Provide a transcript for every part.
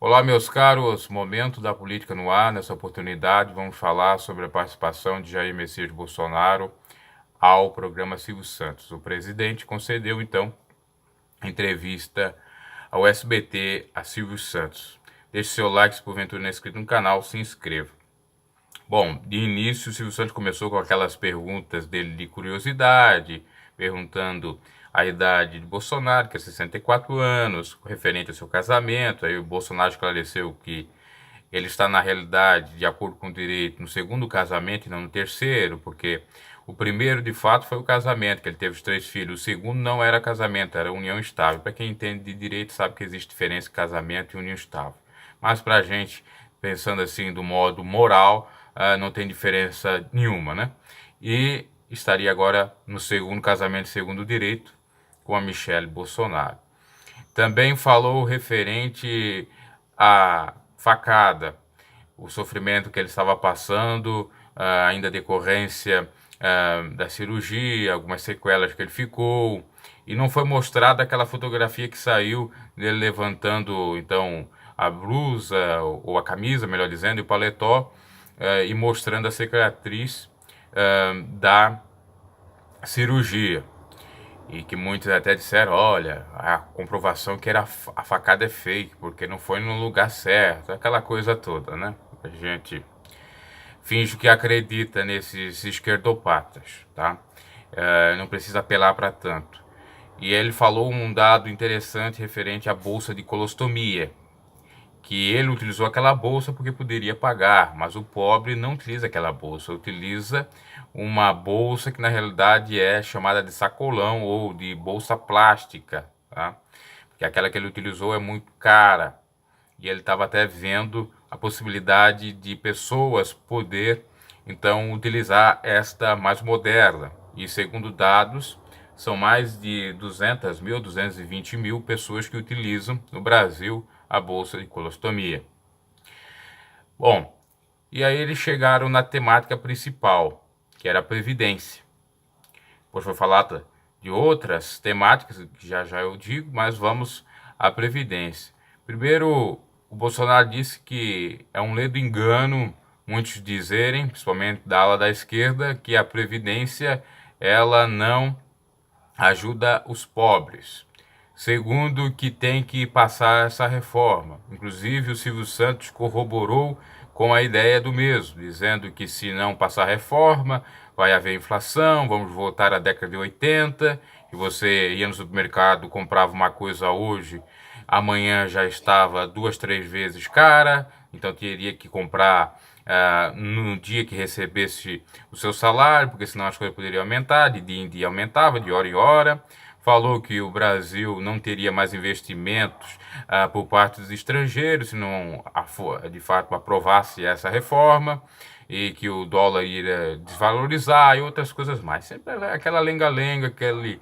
Olá, meus caros, momento da política no ar. Nessa oportunidade, vamos falar sobre a participação de Jair Messias Bolsonaro ao programa Silvio Santos. O presidente concedeu, então, entrevista ao SBT a Silvio Santos. Deixe seu like se porventura não é inscrito no canal, se inscreva. Bom, de início, o Silvio Santos começou com aquelas perguntas dele de curiosidade, perguntando a idade de Bolsonaro, que é 64 anos, referente ao seu casamento. Aí o Bolsonaro esclareceu que ele está, na realidade, de acordo com o direito, no segundo casamento e não no terceiro, porque o primeiro, de fato, foi o casamento, que ele teve os 3 filhos. O segundo não era casamento, era união estável. Para quem entende de direito, sabe que existe diferença entre casamento e união estável. Mas para a gente, pensando assim do modo moral, não tem diferença nenhuma, né? E estaria agora no segundo casamento, segundo o direito, com a Michelle Bolsonaro. Também falou referente à facada, o sofrimento que ele estava passando, ainda decorrência da cirurgia, algumas sequelas que ele ficou, e não foi mostrada aquela fotografia que saiu dele levantando, então, a blusa, ou a camisa, melhor dizendo, e o paletó, e mostrando a cicatriz da cirurgia. E que muitos até disseram, olha, a comprovação que a facada é fake, porque não foi no lugar certo, aquela coisa toda, né? A gente finge que acredita nesses esquerdopatas, tá? Não precisa apelar para tanto. E ele falou um dado interessante referente à bolsa de colostomia, que ele utilizou aquela bolsa porque poderia pagar, mas o pobre não utiliza aquela bolsa, utiliza uma bolsa que na realidade é chamada de sacolão ou de bolsa plástica, tá? Porque aquela que ele utilizou é muito cara, e ele estava até vendo a possibilidade de pessoas poder então utilizar esta mais moderna, e segundo dados, são mais de 200 mil, 220 mil pessoas que utilizam no Brasil a bolsa de colostomia. Bom, e aí eles chegaram na temática principal, que era a Previdência. Depois foi falar de outras temáticas, que já já eu digo, mas vamos à Previdência. Primeiro, o Bolsonaro disse que é um ledo engano muitos dizerem, principalmente da ala da esquerda, que a Previdência ela não ajuda os pobres. Segundo, que tem que passar essa reforma. Inclusive, o Silvio Santos corroborou com a ideia do mesmo, dizendo que se não passar a reforma, vai haver inflação, vamos voltar à década de 80, que você ia no supermercado, comprava uma coisa hoje, amanhã já estava 2, 3 vezes cara, então teria que comprar no dia que recebesse o seu salário, porque senão as coisas poderiam aumentar, de dia em dia aumentava, de hora em hora. Falou que o Brasil não teria mais investimentos por parte dos estrangeiros se não de fato aprovasse essa reforma, e que o dólar iria desvalorizar e outras coisas mais. Sempre aquela lenga-lenga, aquele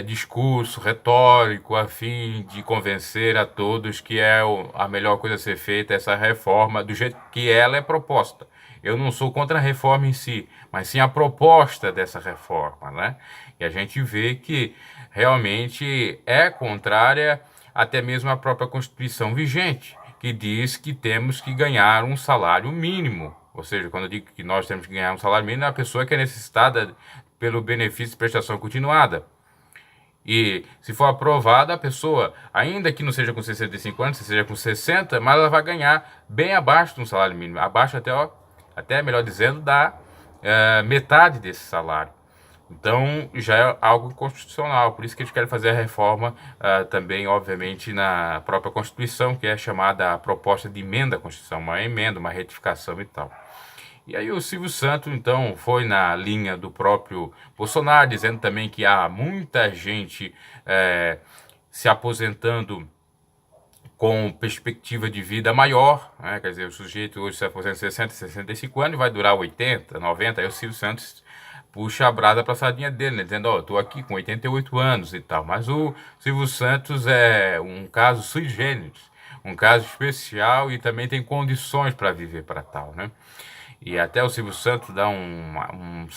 discurso retórico a fim de convencer a todos que é a melhor coisa a ser feita essa reforma do jeito que ela é proposta. Eu não sou contra a reforma em si, mas sim a proposta dessa reforma, né? E a gente vê que realmente é contrária até mesmo à própria Constituição vigente, que diz que temos que ganhar um salário mínimo. Ou seja, quando eu digo que nós temos que ganhar um salário mínimo, é a pessoa que é necessitada pelo benefício de prestação continuada. E se for aprovada, a pessoa, ainda que não seja com 65 anos, seja com 60, mas ela vai ganhar bem abaixo de um salário mínimo, abaixo até melhor dizendo, da metade desse salário. Então, já é algo inconstitucional, por isso que eles querem fazer a reforma também, obviamente, na própria Constituição, que é chamada a proposta de emenda à Constituição, uma emenda, uma retificação e tal. E aí o Silvio Santos, então, foi na linha do próprio Bolsonaro, dizendo também que há muita gente se aposentando com perspectiva de vida maior, né? Quer dizer, o sujeito hoje se aposenta 60, 65 anos e vai durar 80, 90, aí o Silvio Santos puxa a brasa para a sardinha dele, né? Dizendo, ó, eu tô aqui com 88 anos e tal. Mas o Silvio Santos é um caso sui generis, um caso especial e também tem condições para viver para tal, né? e até o Silvio Santos dá uma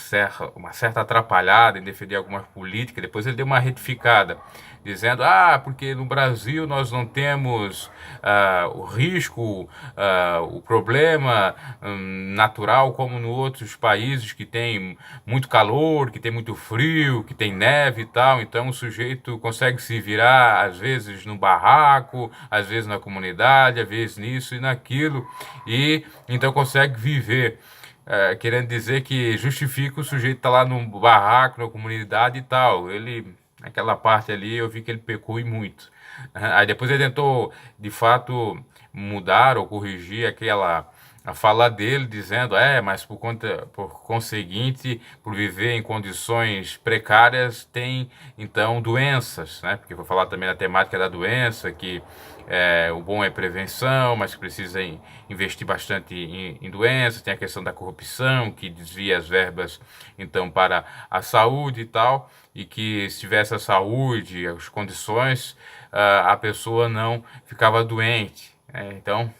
certa atrapalhada em defender algumas políticas, depois ele deu uma retificada, dizendo, porque no Brasil nós não temos o risco, o problema natural como em outros países que tem muito calor, que tem muito frio, que tem neve e tal, então o sujeito consegue se virar às vezes no barraco, às vezes na comunidade, às vezes nisso e naquilo, e então consegue viver. Querendo dizer que justifica o sujeito estar lá no barraco, na comunidade e tal. Ele, naquela parte ali, eu vi que ele pecou e muito. Aí depois ele tentou, de fato, mudar ou corrigir a fala dele, dizendo, mas por conseguinte, por viver em condições precárias, tem então doenças, né? Porque vou falar também da temática da doença, que o bom é prevenção, mas que precisa investir bastante em doenças, tem a questão da corrupção, que desvia as verbas então para a saúde e tal, e que se tivesse a saúde, as condições, a pessoa não ficava doente. Então,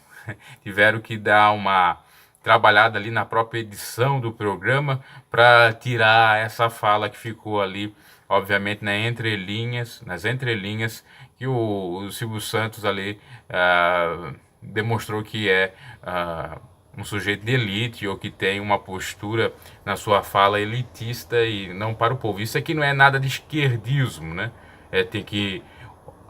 tiveram que dar uma trabalhada ali na própria edição do programa para tirar essa fala que ficou ali, obviamente, nas entrelinhas, que o Silvio Santos ali demonstrou que é um sujeito de elite ou que tem uma postura na sua fala elitista e não para o povo. Isso aqui não é nada de esquerdismo, né? Tem que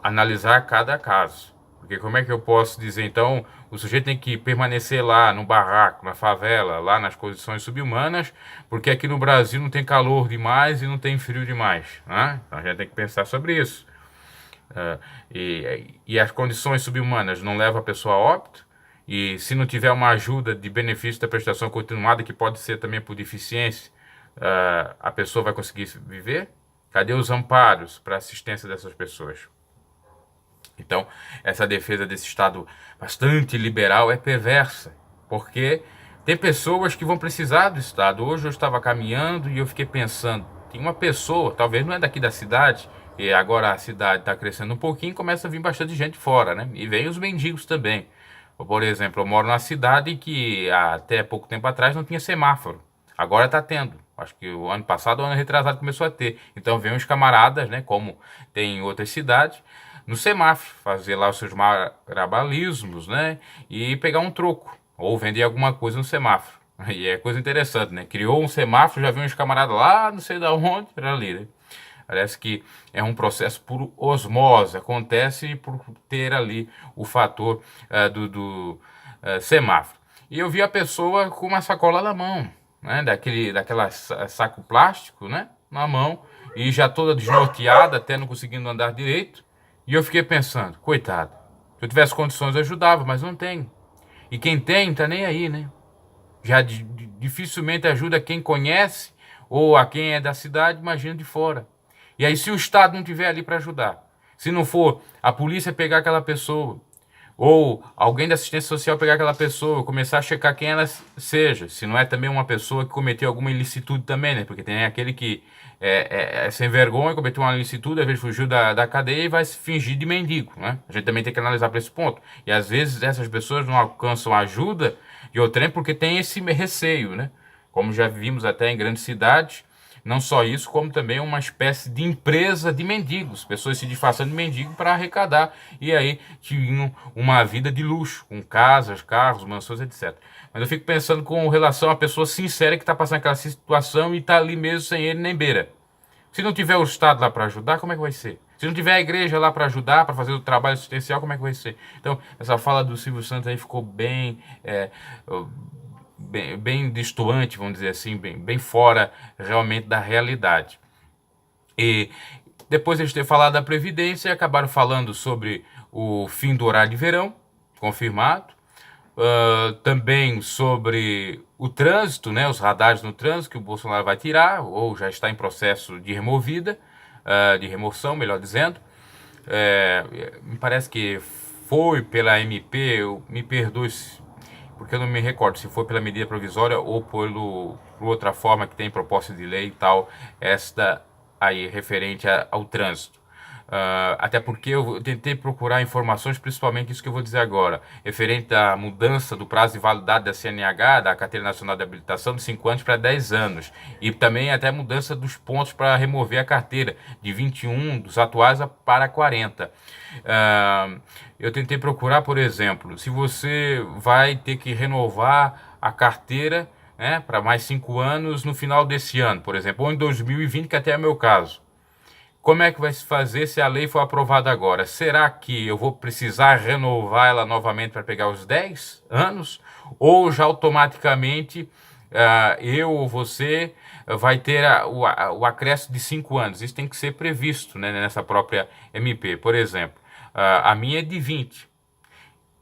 analisar cada caso. Porque como é que eu posso dizer, então, o sujeito tem que permanecer lá no barraco, na favela, lá nas condições subhumanas, porque aqui no Brasil não tem calor demais e não tem frio demais, né? Então a gente tem que pensar sobre isso. E as condições subhumanas não levam a pessoa a óbito, e se não tiver uma ajuda de benefício da prestação continuada, que pode ser também por deficiência, a pessoa vai conseguir viver? Cadê os amparos para assistência dessas pessoas? Então, essa defesa desse Estado bastante liberal é perversa, porque tem pessoas que vão precisar do Estado. Hoje eu estava caminhando e eu fiquei pensando, tem uma pessoa, talvez não é daqui da cidade, e agora a cidade está crescendo um pouquinho, começa a vir bastante gente fora, né? E vem os mendigos também. Por exemplo, eu moro numa cidade que até pouco tempo atrás não tinha semáforo. Agora está tendo. Acho que o ano passado, o ano retrasado começou a ter. Então vem uns camaradas, né, como tem em outras cidades, no semáforo, fazer lá os seus marabalismos, né, e pegar um troco, ou vender alguma coisa no semáforo. E é coisa interessante, né? Criou um semáforo, já viu uns camaradas lá, não sei de onde, era ali, né? Parece que é um processo por osmose, acontece por ter ali o fator do semáforo. E eu vi a pessoa com uma sacola na mão, né, daquela saco plástico, né, na mão, e já toda desnorteada, até não conseguindo andar direito. E eu fiquei pensando, coitado, se eu tivesse condições eu ajudava, mas não tenho. E quem tem, tá nem aí, né? Já dificilmente ajuda quem conhece ou a quem é da cidade, imagina de fora. E aí, se o Estado não estiver ali para ajudar, se não for a polícia pegar aquela pessoa, ou alguém da assistência social pegar aquela pessoa, começar a checar quem ela seja, se não é também uma pessoa que cometeu alguma ilicitude também, né? Porque tem aquele que é sem vergonha, cometeu uma ilicitude, às vezes fugiu da cadeia e vai se fingir de mendigo, né? A gente também tem que analisar para esse ponto. E às vezes essas pessoas não alcançam ajuda de outrem porque tem esse receio, né? Como já vimos até em grandes cidades, não só isso, como também uma espécie de empresa de mendigos, pessoas se disfarçando de mendigo para arrecadar, e aí tinham uma vida de luxo, com casas, carros, mansões, etc. Mas eu fico pensando com relação à pessoa sincera que está passando aquela situação e está ali mesmo sem ele nem beira. Se não tiver o Estado lá para ajudar, como é que vai ser? Se não tiver a igreja lá para ajudar, para fazer o trabalho assistencial, como é que vai ser? Então, essa fala do Silvio Santos aí ficou bem distoante, vamos dizer assim, bem fora realmente da realidade. E depois de eles terem falado da Previdência, acabaram falando sobre o fim do horário de verão, confirmado. Também sobre o trânsito, né, os radares no trânsito que o Bolsonaro vai tirar, ou já está em processo de de remoção, melhor dizendo. Me parece que foi pela MP, me perdoe porque eu não me recordo se foi pela medida provisória ou por outra forma que tem proposta de lei e tal, esta aí referente ao trânsito. até porque eu tentei procurar informações, principalmente isso que eu vou dizer agora, referente à mudança do prazo de validade da CNH, da Carteira Nacional de Habilitação, de 5 anos para 10 anos. E também até a mudança dos pontos para remover a carteira, de 21 dos atuais para 40. Eu tentei procurar, por exemplo, se você vai ter que renovar a carteira, né, para mais 5 anos no final desse ano, por exemplo, ou em 2020, que até é meu caso. Como é que vai se fazer se a lei for aprovada agora? Será que eu vou precisar renovar ela novamente para pegar os 10 anos? Ou já automaticamente eu ou você vai ter o acréscimo de 5 anos? Isso tem que ser previsto, né, nessa própria MP. Por exemplo, a minha é de 20.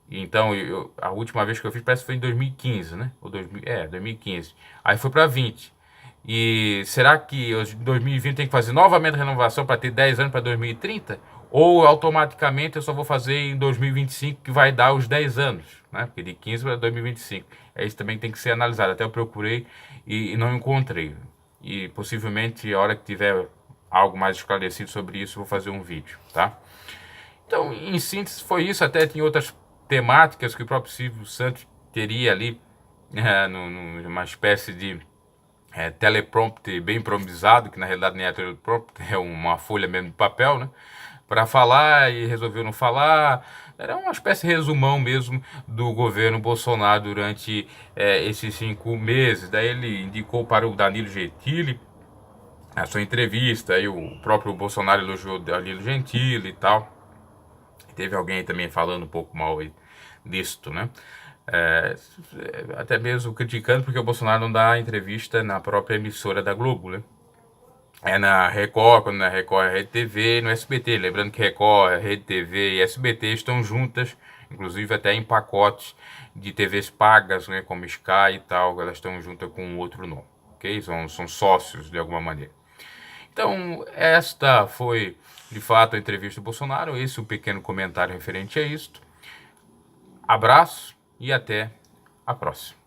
Então, a última vez que eu fiz parece que foi em 2015, né? Ou 2015. Aí foi para 20. E será que em 2020 tem que fazer novamente a renovação para ter 10 anos para 2030? Ou automaticamente eu só vou fazer em 2025, que vai dar os 10 anos, né? Porque de 15 para 2025. Isso também tem que ser analisado. Até eu procurei e não encontrei. E possivelmente, a hora que tiver algo mais esclarecido sobre isso, eu vou fazer um vídeo, tá? Então, em síntese, foi isso. Até tinha outras temáticas que o próprio Silvio Santos teria ali, numa espécie de teleprompter bem improvisado, que na realidade nem é teleprompter, é uma folha mesmo de papel, né? Para falar e resolveu não falar. Era uma espécie de resumão mesmo do governo Bolsonaro durante esses 5 meses. Daí ele indicou para o Danilo Gentili a sua entrevista, aí o próprio Bolsonaro elogiou o Danilo Gentili e tal. Teve alguém também falando um pouco mal disto, né? Até mesmo criticando porque o Bolsonaro não dá entrevista na própria emissora da Globo, né? É na Record, quando na Record é Rede TV, no SBT. Lembrando que Record, Rede TV e SBT estão juntas, inclusive até em pacotes de TVs pagas, né, como Sky e tal, elas estão juntas com outro nome, ok? São sócios de alguma maneira. Então, esta foi, de fato, a entrevista do Bolsonaro. Esse é um pequeno comentário referente a isto. Abraço e até a próxima.